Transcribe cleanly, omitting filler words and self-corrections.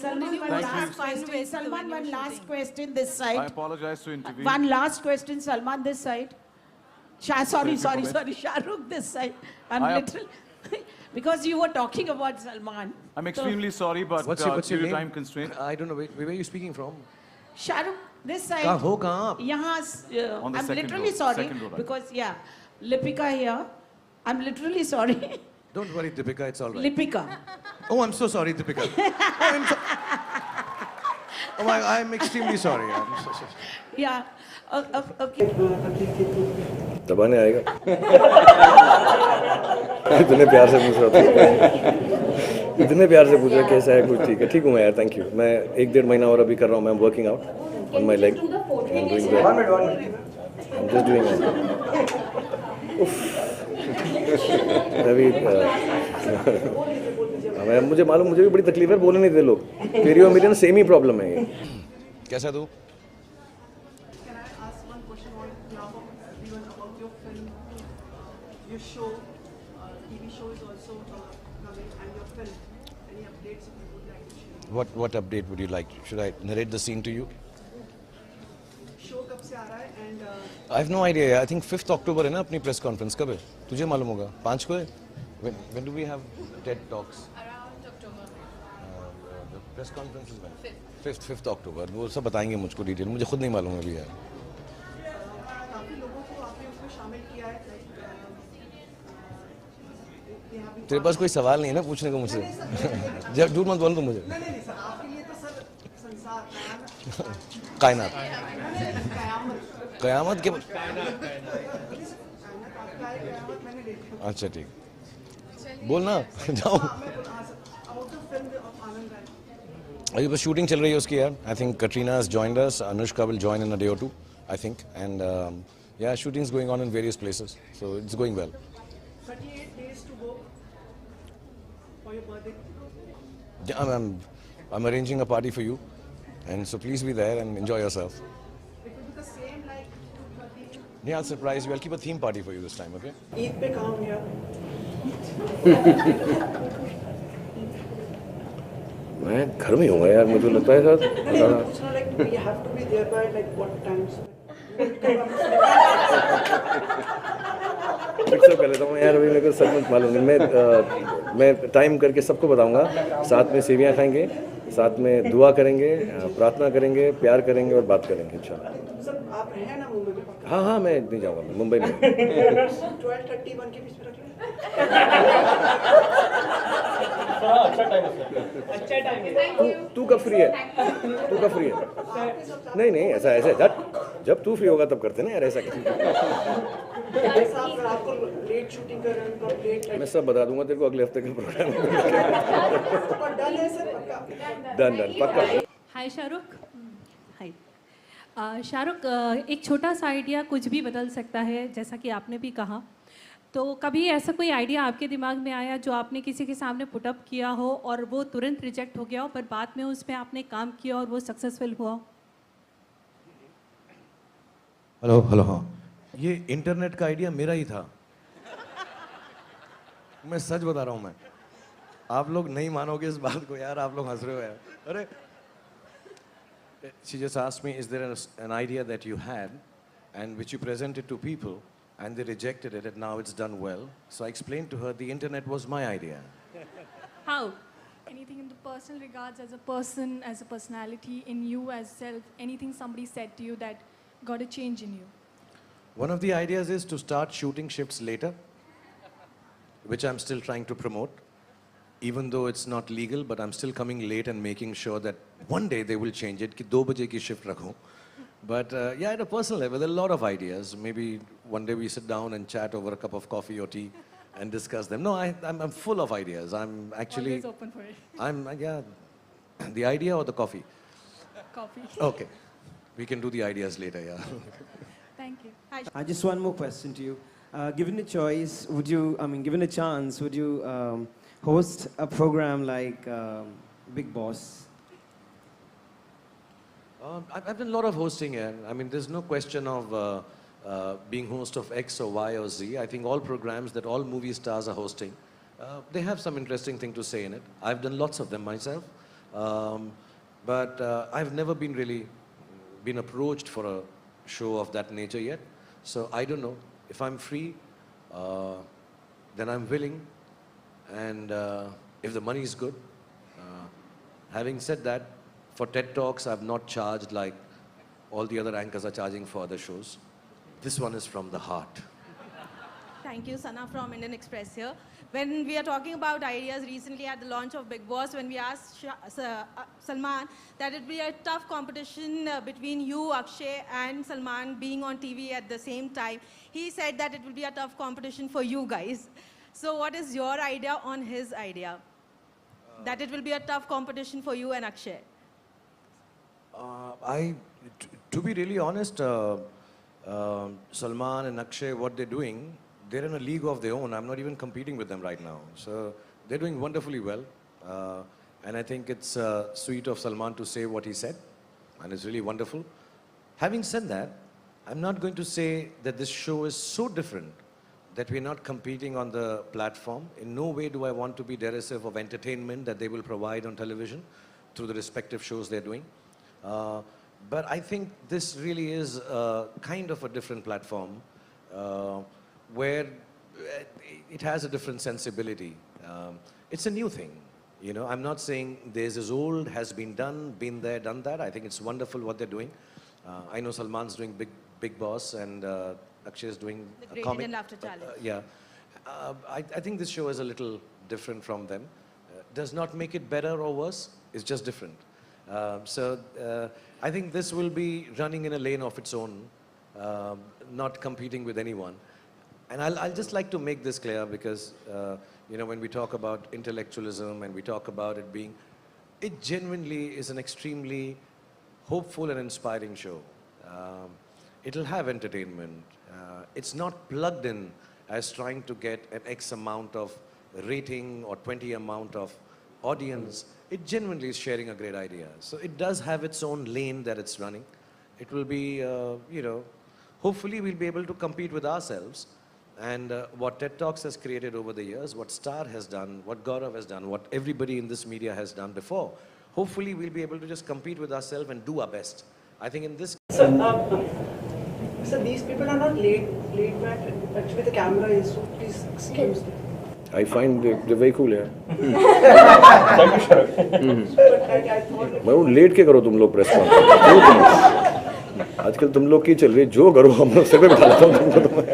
Salman, one Thank last you. question. Salman, one last question this I side. apologize to intervene. One last question, Salman, this side. Sorry, if you permit. Shahrukh this side. I'm I- literally, because you were talking about Salman. I'm extremely sorry, but What's your due to name? time constraint. I don't know. Where are you speaking from? Shahrukh, this side. कहाँ आप? यहाँ, On the I'm second literally row, sorry second row, right. because yeah, Lipika here. I'm literally sorry. Don't worry, Deepika, it's all right. Lipika. Oh, I'm so sorry, Deepika. I'm extremely sorry. I'm so sorry. Yeah. Okay. दबाने आएगा इतने प्यार से पूछ रहा था इतने प्यार से पूछ रहा कैसा है कुछ ठीक हूँ मैं यार थैंक यू मैं 1-1.5 महीना और अभी कर रहा हूँ मैं working out on my leg I am doing well I am just doing अभी मुझे मालूम मुझे भी बड़ी तकलीफ है बोलने नहीं देते लोग तेरी और मेरी ना सेम ही प्रॉब्लम है ये कैसा तू? Can I ask one question on behalf of everyone about your film, your show, TV show is also coming, and your film? Any updates you would like to share? What update would you like? Should I narrate the scene to you? Show कब से आ रहा है and I have no idea. I think 5th October है ना अपनी press conference कब है? तुझे मालूम होगा. 5 को है? When do we have TED Talks? Around October. The press conference is when? 5th October. वो सब बताएंगे मुझको डिटेल. मुझे खुद नहीं मालूम है अभी यार. काफी लोगों को आपने उसमें शामिल किया है तेरे पास कोई सवाल नहीं है ना पूछने को मुझसे. जब झूठ मत बोल तुम मुझे. नहीं सर आपके लिए तो सर संसार कायनात. कयामत कयामत के आपका है कयामत मैंने देखी अच्छा ठीक. बोल ना जाओ. about the film of Anand Rai. अभी बस शूटिंग चल रही है उसकी यार. I think Katrina has joined us. Anushka will join in a day or two, I think. And yeah, shooting's going on in various places. So it's going well. 38 days to go for your birthday. Yeah, I'm arranging a party for you. And so please be there and enjoy yourself. It will be the same like 2:30. Yeah, I'll surprise you. I'll keep a theme party for you this time, okay? Eid पे कहाँ हूँ यार? मैं घर में ही हूँ यार मुझे लगता है सर पूछना like we have to be there by like what times? सबसे पहले तो मैं यार अभी मेरे को सच में मालूम नहीं मैं टाइम करके सबको बताऊंगा साथ में सेवियां खाएंगे साथ में दुआ करेंगे प्रार्थना करेंगे प्यार करेंगे और बात करेंगे इंशाल्लाह सर आप हैं ना मुंबई में? हाँ मैं नहीं जाऊँगा मैं मुंबई में 12:31 के बीच में रख लें। तू कब फ्री है नहीं ऐसा जब तू फ्री होगा तब करते ना यार ऐसा अगर आपको लेट शूटिंग कर रहे हैं तो लेट मैं सब बता दूंगा तेरे को अगले हफ्ते के प्रोग्राम में डन है सर पक्का। डन पक्का हाय शाहरुख. हाय शाहरुख, एक छोटा सा आइडिया कुछ भी बदल सकता है, जैसा कि आपने भी कहा. तो कभी ऐसा कोई आइडिया आपके दिमाग में आया जो आपने किसी के सामने पुटअप किया हो और वो तुरंत रिजेक्ट हो गया हो, पर बाद में उस पर आपने काम किया और वो सक्सेसफुल हुआ हो? हेलो हाँ. ये इंटरनेट का आइडिया मेरा ही था. मैं सच बता रहा हूँ मैं. आप लोग नहीं मानोगे इस बात को यार. आप लोग हंस रहे हो यार. अरे she just asked me, is there an idea that you had and which you presented to people and they rejected it and now it's done well? So I explained to her the internet was my idea. How? Anything in the personal regards, as a person, as a personality, in you as self, anything somebody said to you that got a change in you? One of the ideas is to start shooting shifts later, which I'm still trying to promote. Even though it's not legal, but I'm still coming late and making sure that one day they will change it, कि 2 बजे की shift रखूं. But yeah, at a personal level, there are a lot of ideas. Maybe one day we sit down and chat over a cup of coffee or tea and discuss them. No, I'm full of ideas. I'm actually... Always open for it. Yeah, the idea or the coffee? Coffee. Okay, we can do the ideas later, yeah. Thank you. Just one more question to you. Given a choice, given a chance, would you host a program like Big Boss? I've done a lot of hosting here. I mean, there's no question of being host of X or Y or Z. I think all programs that all movie stars are hosting, they have some interesting thing to say in it. I've done lots of them myself. But I've never been really been approached for a show of that nature yet. So I don't know. If I'm free, then I'm willing. And if the money is good. Having said that, for TED Talks, I've not charged like all the other anchors are charging for other shows. This one is from the heart. Thank you, Sana from Indian Express here. When we are talking about ideas recently at the launch of Big Boss, when we asked Salman that it would be a tough competition between you, Akshay, and Salman being on TV at the same time, he said that it will be a tough competition for you guys. So what is your idea on his idea? That it will be a tough competition for you and Akshay. To be really honest, Salman and Akshay, what they're doing, they're in a league of their own. I'm not even competing with them right now. So they're doing wonderfully well. And I think it's sweet of Salman to say what he said. And it's really wonderful. Having said that, I'm not going to say that this show is so different that we're not competing on the platform. In no way do I want to be derisive of entertainment that they will provide on television through the respective shows they're doing. But I think this really is kind of a different platform where it has a different sensibility. It's a new thing. You know, I'm not saying there's as old, has been done, been there, done that. I think it's wonderful what they're doing. I know Salman's doing Big Boss and Akshay is doing The a Great comic. Indian Laughter Challenge. Yeah. I think this show is a little different from them. Does not make it better or worse. It's just different. I think this will be running in a lane of its own, not competing with anyone. And I'll just like to make this clear because, you know, when we talk about intellectualism and we talk about it being, it genuinely is an extremely hopeful and inspiring show. It'll have entertainment. It's not plugged in as trying to get an X amount of rating or 20 amount of audience. It genuinely is sharing a great idea. So it does have its own lane that it's running. It will be, you know, hopefully we'll be able to compete with ourselves. And what TED Talks has created over the years, what Star has done, what Gaurav has done, what everybody in this media has done before, hopefully we'll be able to just compete with ourselves and do our best. I think in this... So these people are not laid back. Actually, the camera is, so please excuse me. I find they're very cool, yeah. But I thought... मैं वो late के करो तुम लोग press conference आजकल तुम लोग की चल रही है जो करो हम लोग सर पे बिठा लेता हूँ तुमको तो मैं